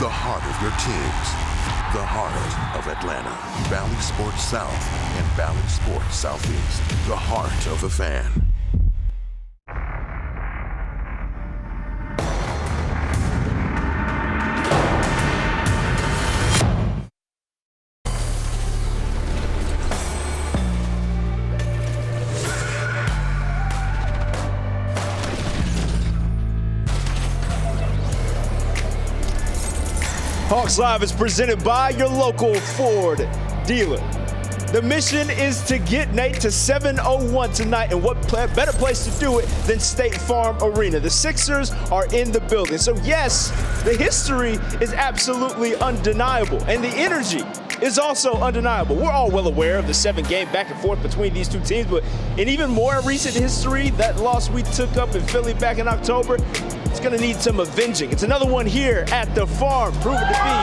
The heart of your teams. The heart of Atlanta. Valley Sports South and Valley Sports Southeast. The heart of the fan. Hawks Live is presented by your local Ford dealer. The mission is to get Nate to 701 tonight, and what better place to do it than State Farm Arena. The Sixers are in the building. So yes, the history is absolutely undeniable, and the energy is also undeniable. We're all well aware of the 7-game back and forth between these two teams, but in even more recent history, that loss we took up in Philly back in October, it's gonna need some avenging. It's another one here at the Farm, proven to be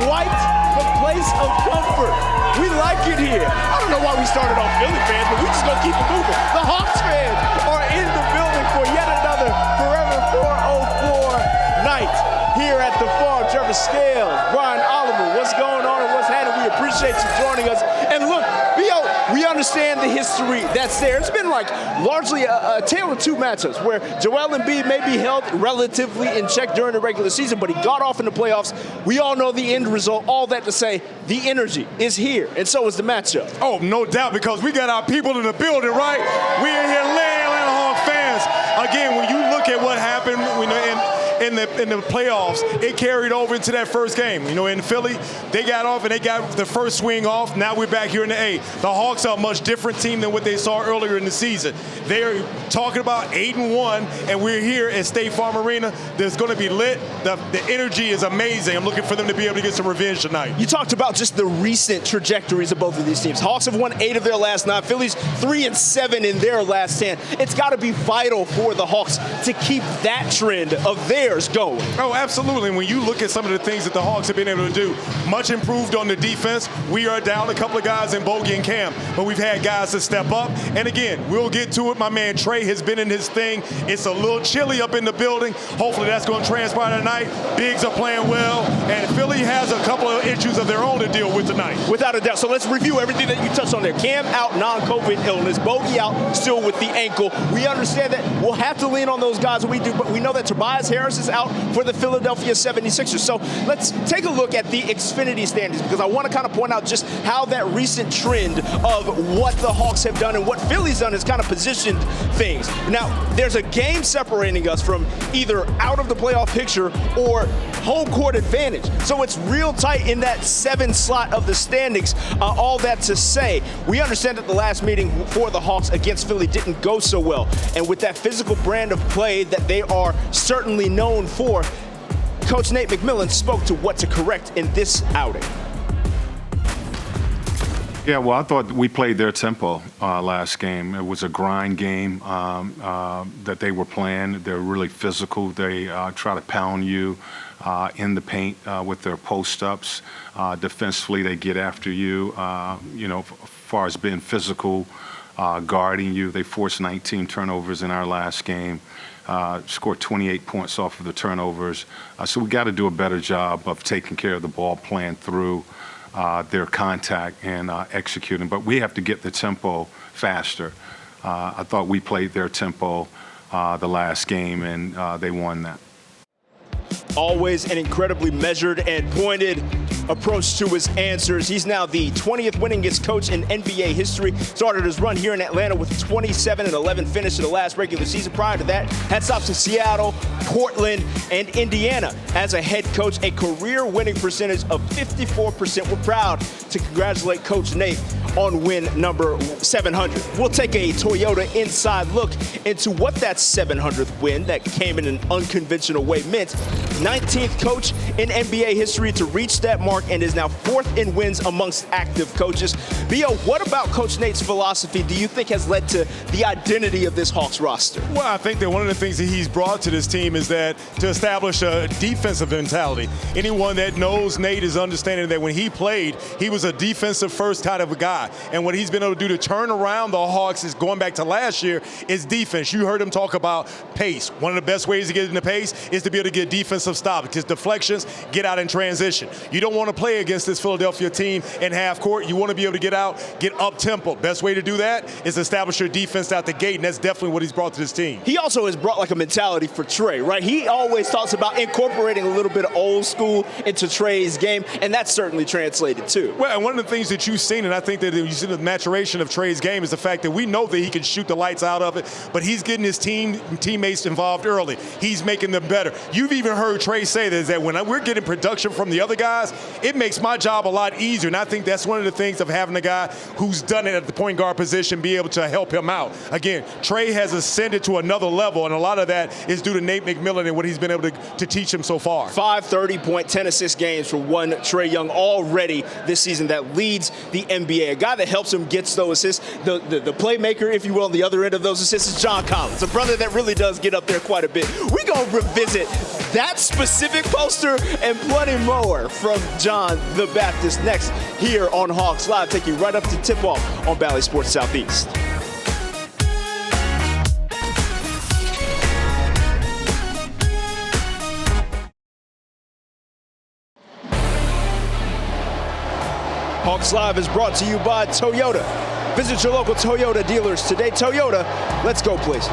quite the place of comfort. We like it here. I don't know why we started off Philly fans, but we just gonna keep it moving. The Hawks fans are in the building for yet another Forever 404 night here at the Farm. Trevor Scales, Brian Oliver, what's going on and what's happening? We appreciate you joining us. And look, we understand the history that's there. It's been like largely a tale of two matchups where Joel Embiid may be held relatively in check during the regular season, but he got off in the playoffs. We all know the end result. All that to say, the energy is here, and so is the matchup. Oh, no doubt, because we got our people in the building, right? We in here, Atlanta Hawk fans. Again, when you look at what happened in the playoffs, it carried over into that first game. You know, in Philly, they got off and they got the first swing off. Now we're back here in the A. The Hawks are a much different team than what they saw earlier in the season. They're talking about 8-1, and we're here at State Farm Arena. There's going to be lit. The energy is amazing. I'm looking for them to be able to get some revenge tonight. You talked about just the recent trajectories of both of these teams. Hawks have won 8 of their last 9. Phillies 3-7 in their last 10. It's got to be vital for the Hawks to keep that trend of theirs going. Oh, absolutely. When you look at some of the things that the Hawks have been able to do, much improved on the defense. We are down a couple of guys in Bogey and Cam, but we've had guys to step up. And again, we'll get to it. My man Trey has been in his thing. It's a little chilly up in the building. Hopefully that's going to transpire tonight. Bigs are playing well, and Philly has a couple of issues of their own to deal with tonight. Without a doubt. So let's review everything that you touched on there. Cam out, non-COVID illness. Bogey out, still with the ankle. We understand that we'll have to lean on those guys when we do, but we know that Tobias Harris is out for the Philadelphia 76ers. So let's take a look at the Xfinity standings, because I want to kind of point out just how that recent trend of what the Hawks have done and what Philly's done has kind of positioned things. Now, there's a game separating us from either out of the playoff picture or home court advantage. So it's real tight in that 7 slot of the standings. All that to say, we understand that the last meeting for the Hawks against Philly didn't go so well. And with that physical brand of play that they are certainly known for, Coach Nate McMillan spoke to what to correct in this outing. Yeah, well, I thought we played their tempo last game. It was a grind game that they were playing. They're really physical. They try to pound you in the paint with their post-ups. Defensively, they get after you, as far as being physical, guarding you. They forced 19 turnovers in our last game. Scored 28 points off of the turnovers. So we got to do a better job of taking care of the ball, playing through their contact and executing. But we have to get the tempo faster. I thought we played their tempo the last game, and they won that. Always an incredibly measured and pointed approach to his answers. He's now the 20th winningest coach in NBA history. Started his run here in Atlanta with 27-11 finish in the last regular season. Prior to that, had stops in Seattle, Portland, and Indiana. As a head coach, a career winning percentage of 54%. We're proud to congratulate Coach Nate on win number 700. We'll take a Toyota inside look into what that 700th win that came in an unconventional way meant. 19th coach in NBA history to reach that mark, and is now 4th in wins amongst active coaches. Bio, what about Coach Nate's philosophy do you think has led to the identity of this Hawks roster? Well, I think that one of the things that he's brought to this team is that to establish a defensive mentality. Anyone that knows Nate is understanding that when he played, he was a defensive first kind of a guy. guy. And what he's been able to do to turn around the Hawks is going back to last year is defense. You heard him talk about pace. One of the best ways to get into pace is to be able to get defensive stops, just deflections, get out in transition. You don't want to play against this Philadelphia team in half court. You want to be able to get out, get up tempo. Best way to do that is establish your defense out the gate, and that's definitely what he's brought to this team. He also has brought like a mentality for Trey, right? He always talks about incorporating a little bit of old school into Trey's game, and that's certainly translated too. Well, and one of the things that you've seen, and I think that you see the maturation of Trey's game, is the fact that we know that he can shoot the lights out of it, but he's getting his teammates involved early. He's making them better. You've even heard Trey say that when we're getting production from the other guys, it makes my job a lot easier, and I think that's one of the things of having a guy who's done it at the point guard position be able to help him out. Again, Trey has ascended to another level, and a lot of that is due to Nate McMillan and what he's been able to teach him so far. 5 30-point, 10-assist games for one Trey Young already this season that leads the NBA. A guy that helps him gets those assists, the playmaker, if you will, on the other end of those assists is John Collins, a brother that really does get up there quite a bit. We're going to revisit that specific poster and plenty more from John the Baptist next here on Hawks Live, taking you right up to tip-off on Bally Sports Southeast. Hawks Live is brought to you by Toyota. Visit your local Toyota dealers today. Toyota, let's go places.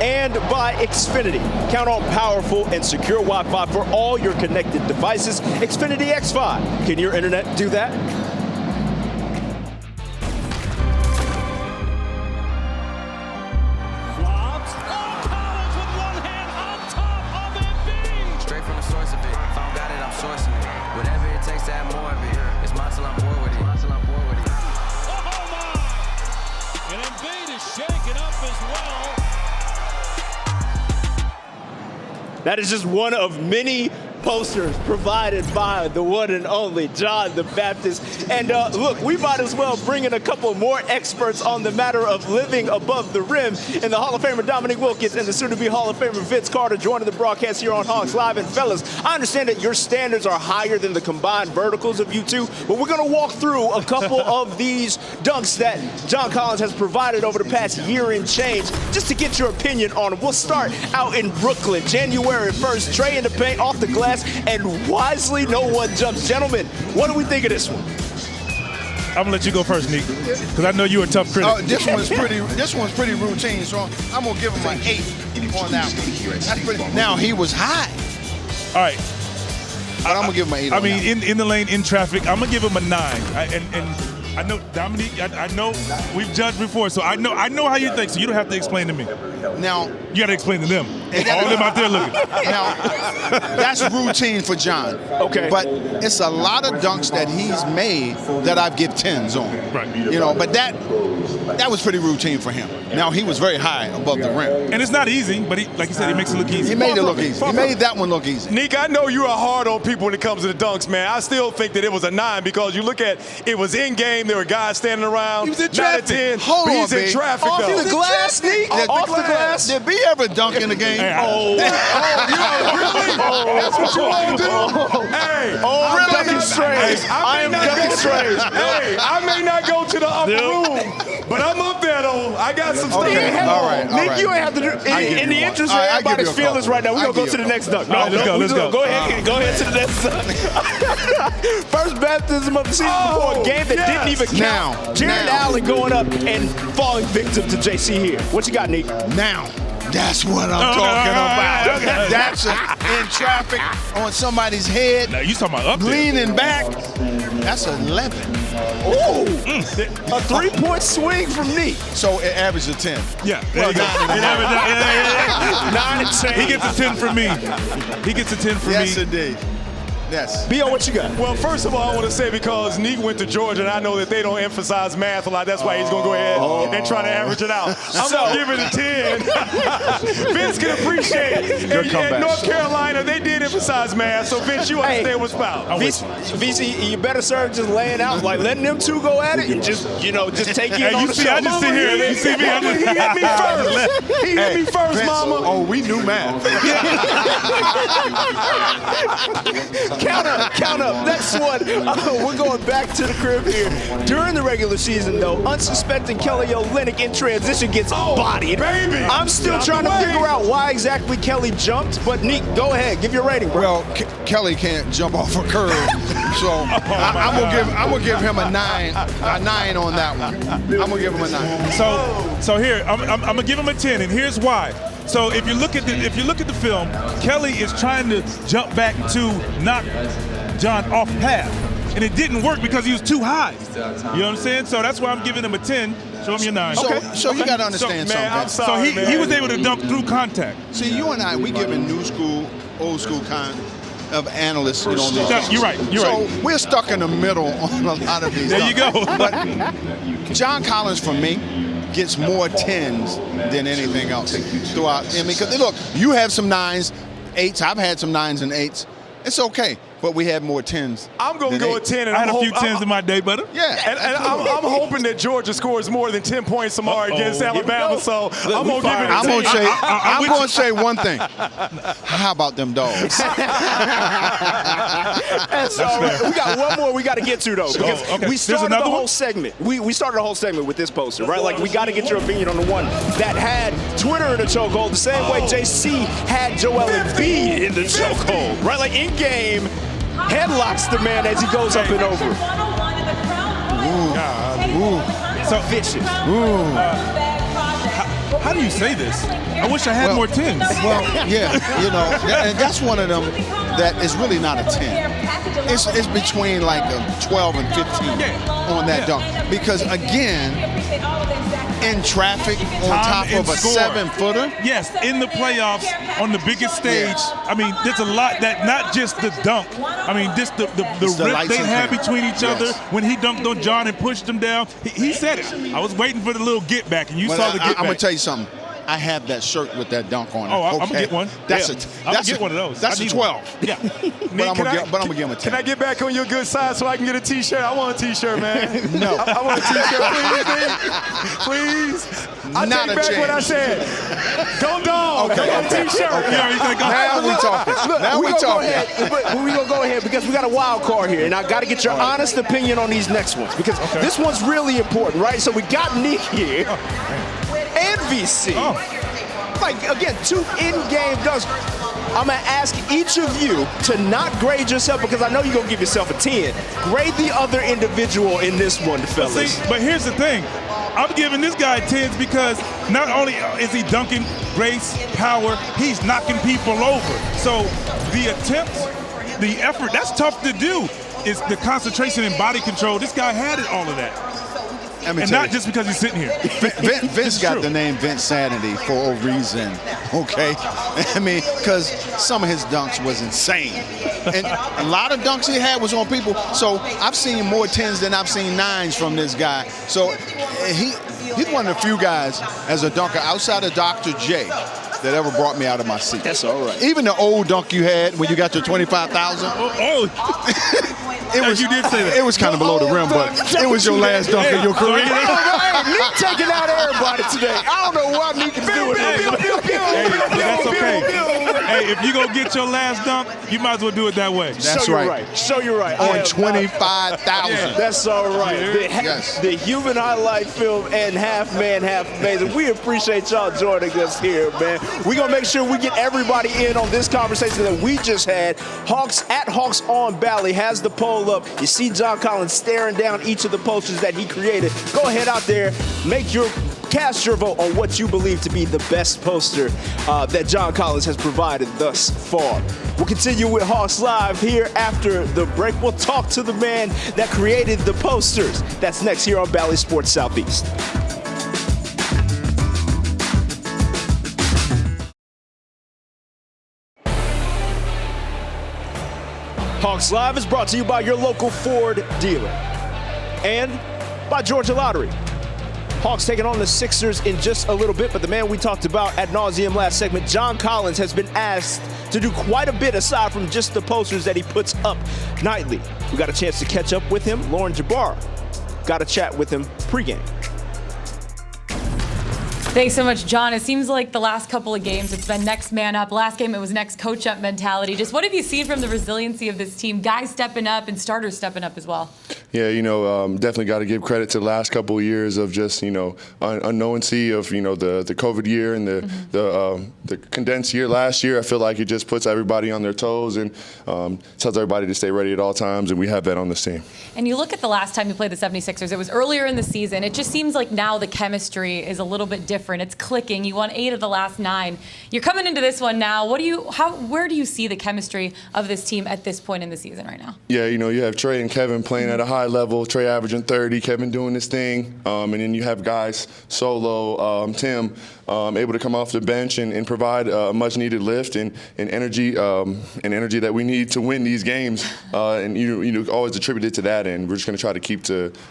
And by Xfinity. Count on powerful and secure Wi-Fi for all your connected devices. Xfinity X5. Can your internet do that? Straight from the source of it. If I don't got it, I'm sourcing it. Whatever it takes to have more of it. It's mine till I'm bored with it. Oh my! And Embiid is shaken up as well. That is just one of many posters provided by the one and only John the Baptist. And look, we might as well bring in a couple more experts on the matter of living above the rim. And the Hall of Famer Dominique Wilkins and the soon-to-be Hall of Famer Vince Carter joining the broadcast here on Hawks Live. And fellas, I understand that your standards are higher than the combined verticals of you two, but we're going to walk through a couple of these dunks that John Collins has provided over the past year and change, just to get your opinion on them. We'll start out in Brooklyn, January 1st. Trey in the paint, off the glass, and wisely no one jumps. Gentlemen, what do we think of this one? I'm gonna let you go first, Nick, because I know you're a tough critic. This one's pretty routine, so I'm gonna give him an 8 on that one. That's pretty. Now he was high. All right, but I'm gonna give him an 8. I mean, in the lane, in traffic, I'm gonna give him a 9. And I know Dominique. I know we've judged before, so I know how you think. So you don't have to explain to me. Now you got to explain to them. All of them out there looking. Now that's routine for John. Okay. But it's a lot of dunks that he's made that I've give 10s on. Right. You know, but that was pretty routine for him. Now he was very high above the rim. And it's not easy, but like you said, he makes it look easy. He made it look easy. He made that one look easy. Nick, I know you are hard on people when it comes to the dunks, man. I still think that it was a 9 because you look at it was in game. There were guys standing around. He was in traffic. 10, Hold on, he's in B. traffic, Off though. the glass, Nick? Off the glass? Did B ever dunk in the game? Hey, Really? That's what you want to do? Hey, I'm ducking strange. I am ducking strange. Hey, I may not go to the upper room, but I'm up there, though. I got some stuff. Okay, all right. Nick, you ain't have to do. In the interest of everybody's feelings right now, we're gonna go to the next dunk. All right, let's go. Go ahead to the next dunk. First baptism of the season before a game that didn't even count. Jared Allen going up and falling victim to JC here. What you got, Nick? Now, that's what I'm talking about. That's in traffic on somebody's head. Now you talking about up there? Leaning back. That's 11. Ooh, a 3-point swing from Nick. So it averaged a 10. Yeah, there you go. 9 and 10. He gets a 10 from me. He gets a 10 from me. Yes, indeed. Yes. B.O., what you got? Well, first of all, I want to say because Neek went to Georgia, and I know that they don't emphasize math a lot. That's why he's going to go ahead and try to average it out. I'm going to give it a 10. Vince can appreciate it. In North Carolina, they did emphasize math, so Vince, you understand what's about. VC, you better serve just laying out, like letting them two go at it, and just take you on the show. I just sit here. You see me? He hit me first. He hit me first, Vince, mama. Oh, we knew math. Count up. Next one. We're going back to the crib here. During the regular season, though, unsuspecting Kelly Olynyk in transition gets bodied. Baby. I'm still trying to figure out why exactly Kelly jumped, but Nick, go ahead. Give your rating, bro. Well, Kelly can't jump off a curb, so I'm gonna give him a 9 on that one. I'm gonna give him a 9. So here I'm gonna give him a 10, and here's why. So if you look at the film, Kelly is trying to jump back to knock John off path, and it didn't work because he was too high. You know what I'm saying? So that's why I'm giving him a 10. Show him your 9. So you got to understand something. I'm sorry, he was able to dunk through contact. See, you and I, we giving new school, old school kind of analysts. You know, You're right. So we're stuck in the middle on a lot of these. There you go. But John Collins, for me, gets more 10s than anything else throughout. I mean, because look, you have some 9s, 8s. I've had some 9s and 8s. It's okay, but we have more 10s. I'm going to go with 10. And I had a few 10s in my day, brother. Yeah. And I'm hoping that Georgia scores more than 10 points tomorrow against Alabama. So I'm going to give it a 10. I'm going to say one thing. How about them dogs? That's all right. We got one more we got to get to, though. Because we started the whole segment. We started the whole segment with this poster, right? Like, we got to get your opinion on the one that had Twitter in the chokehold the same way JC had Joel Embiid in the chokehold, right? Like, in-game, headlocks the man as he goes up and over. So vicious. How do you say this? I wish I had more 10s. Well, yeah, you know, and that's one of them that is really not a 10. It's between like a 12 and 15 on that dunk. Because again, in traffic on top of a 7-footer. Yes, in the playoffs on the biggest stage. I mean, there's a lot that not just the dunk. I mean, just the rip they had between each other when he dunked on John and pushed him down. He said it. I was waiting for the little get back, and you saw the get back. I'm gonna tell you something. I have that shirt with that dunk on it. Oh, I'm gonna get one. I'm gonna get one of those. That's a 12. Yeah. But I'm gonna give him a 10. Can I get back on your good side so I can get a T-shirt? I want a T-shirt, man. No. I want a T-shirt, please. I Not take a back what I chance. said. Go dog. Okay. I want a T-shirt. Now we talking. Now we talking. We're going to go ahead because we got a wild card here, and I got to get your honest opinion on these next ones because this one's really important, right? So we got Nick here and VC. Like, again, 2 in-game dunks. I'm going to ask each of you to not grade yourself because I know you're going to give yourself a 10. Grade the other individual in this one, fellas. But here's the thing. I'm giving this guy 10s because not only is he dunking grace, power, he's knocking people over. So the attempts, the effort, that's tough to do. It's the concentration and body control. This guy had it, all of that. And not just because he's sitting here. Vince got the name Vince Sanity for a reason, okay? I mean, because some of his dunks was insane. And a lot of dunks he had was on people. So I've seen more 10s than I've seen 9s from this guy. So he's one of the few guys as a dunker outside of Dr. J that ever brought me out of my seat. That's all right. Even the old dunk you had when you got to 25,000. You did say that. It was kind of below the rim, but it was your last dunk of your career. Nick taking out everybody today. I don't know why Nick is doing this. That's okay. Hey, if you go get your last dunk, you might as well do it that way. That's right. So you're right. On 25,000. That's all right. Yes. The human highlight film and half man, half amazing. We appreciate y'all joining us here, man. We're going to make sure we get everybody in on this conversation that we just had. Hawks on Bally has the poll up. You see John Collins staring down each of the posters that he created. Go ahead out there, cast your vote on what you believe to be the best poster that John Collins has provided thus far. We'll continue with Hawks Live here after the break. We'll talk to the man that created the posters. That's next here on Bally Sports Southeast. Hawks Live is brought to you by your local Ford dealer and by Georgia Lottery. Hawks taking on the Sixers in just a little bit, but the man we talked about ad nauseum last segment, John Collins, has been asked to do quite a bit aside from just the posters that he puts up nightly. We got a chance to catch up with him. Lauren Jabbar got a chat with him pregame. Thanks so much, John. It seems like the last couple of games, it's been next man up. Last game, it was next coach up mentality. Just what have you seen from the resiliency of this team? Guys stepping up and starters stepping up as well. Yeah, definitely got to give credit to the last couple of years of just, unknowncy of, the COVID year and the condensed year last year. I feel like it just puts everybody on their toes and tells everybody to stay ready at all times, and we have that on this team. And you look at the last time you played the 76ers, it was earlier in the season. It just seems like now the chemistry is a little bit different. It's clicking. You won 8 of the last 9. You're coming into this one now. Where do you see the chemistry of this team at this point in the season right now? Yeah, you have Trey and Kevin playing at a high level. Trey averaging 30, Kevin doing his thing, and then you have guys, Solo, Tim, able to come off the bench and provide a much-needed lift and energy that we need to win these games. And always attribute it to that, and we're just going to try to keep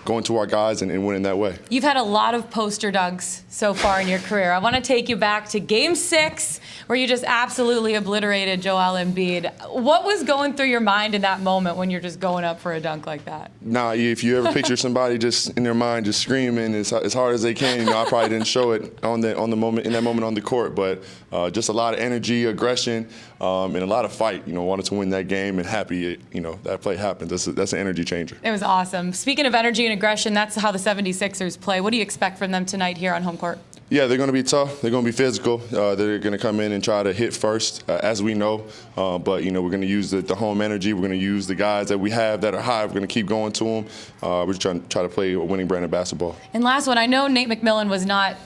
going to our guys and winning that way. You've had a lot of poster dunks so far in your career. I want to take you back to Game 6, where you just absolutely obliterated Joel Embiid. What was going through your mind in that moment when you're just going up for a dunk like that? Nah, if you ever picture somebody just in their mind just screaming as hard as they can, I probably didn't show it in that moment on the court, but just a lot of energy, aggression, and a lot of fight. Wanted to win that game and happy that play happened. That's an energy changer. It was awesome. Speaking of energy and aggression, that's how the 76ers play. What do you expect from them tonight here on home court? Yeah, they're going to be tough. They're going to be physical. They're going to come in and try to hit first, as we know. But, we're going to use the home energy. We're going to use the guys that we have that are high. We're going to keep going to them. We're just trying to play a winning brand of basketball. And last one, I know Nate McMillan was not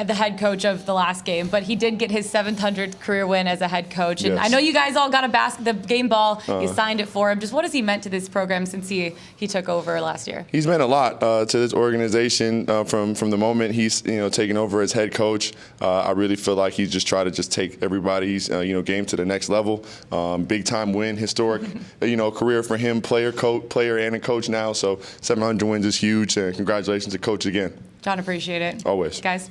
the head coach of the last game, but he did get his 700th career win as a head coach. And yes. I know you guys all got the game ball. You signed it for him. Just what has he meant to this program since he took over last year? He's meant a lot to this organization from the moment he's taken over as head coach. I really feel like he's just tried to take everybody's game to the next level. Big time win, historic career for him, player and a coach now. So 700 wins is huge. And congratulations to coach again. John, appreciate it. Always. Guys.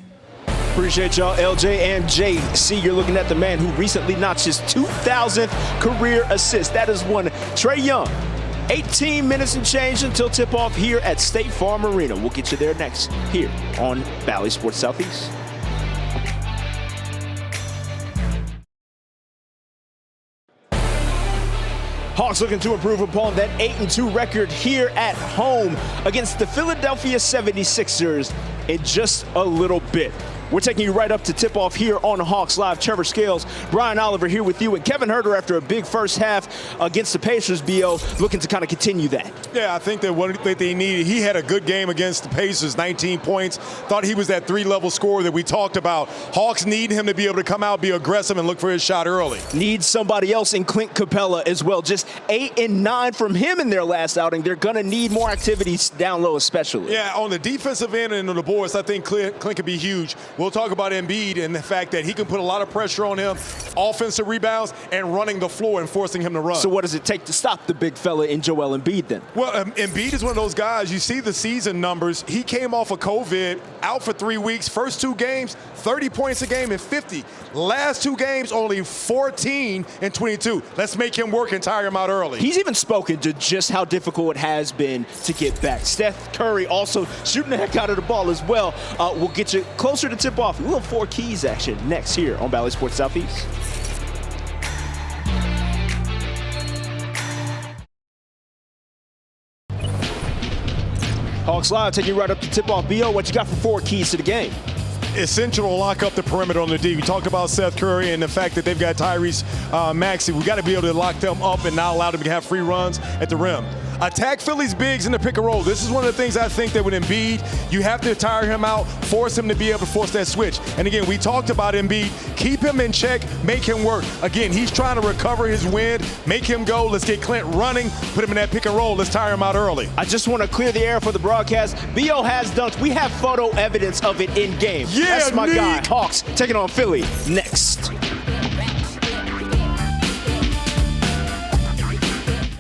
Appreciate y'all, LJ and JC. You're looking at the man who recently notched his 2,000th career assist. That is one Trae Young. 18 minutes and change until tip-off here at State Farm Arena. We'll get you there next here on Bally Sports Southeast. Hawks looking to improve upon that 8-2 record here at home against the Philadelphia 76ers in just a little bit. We're taking you right up to tip-off here on Hawks Live. Trevor Scales, Brian Oliver here with you, and Kevin Huerter after a big first half against the Pacers, B.O., looking to kind of continue that. Yeah, I think that what they needed, he had a good game against the Pacers, 19 points. Thought he was that 3-level scorer that we talked about. Hawks need him to be able to come out, be aggressive, and look for his shot early. Need somebody else in Clint Capella as well. Just 8 and 9 from him in their last outing. They're going to need more activities down low especially. Yeah, on the defensive end and on the boards, I think Clint could be huge. We'll talk about Embiid and the fact that he can put a lot of pressure on him, offensive rebounds, and running the floor and forcing him to run. So what does it take to stop the big fella in Joel Embiid then? Well, Embiid is one of those guys, you see the season numbers. He came off of COVID, out for 3 weeks. First 2 games, 30 points a game and 50. Last 2 games, only 14 and 22. Let's make him work and tire him out early. He's even spoken to just how difficult it has been to get back. Steph Curry also shooting the heck out of the ball as well. We'll get you closer to tip-off. A little 4 keys action next here on Bally Sports Southeast. Hawks Live taking you right up to tip-off. B.O., what you got for 4 keys to the game? Essential to lock up the perimeter on the D. We talked about Seth Curry and the fact that they've got Tyrese Maxey. We got to be able to lock them up and not allow them to have free runs at the rim. Attack Philly's bigs in the pick and roll. This is one of the things I think that with Embiid, you have to tire him out, force him to be able to force that switch. And again, we talked about Embiid. Keep him in check, make him work. Again, he's trying to recover his wind, make him go. Let's get Clint running, put him in that pick and roll. Let's tire him out early. I just want to clear the air for the broadcast. B.O. has dunked. We have photo evidence of it in game. Yeah, that's my Nick. guy. Hawks taking on Philly next.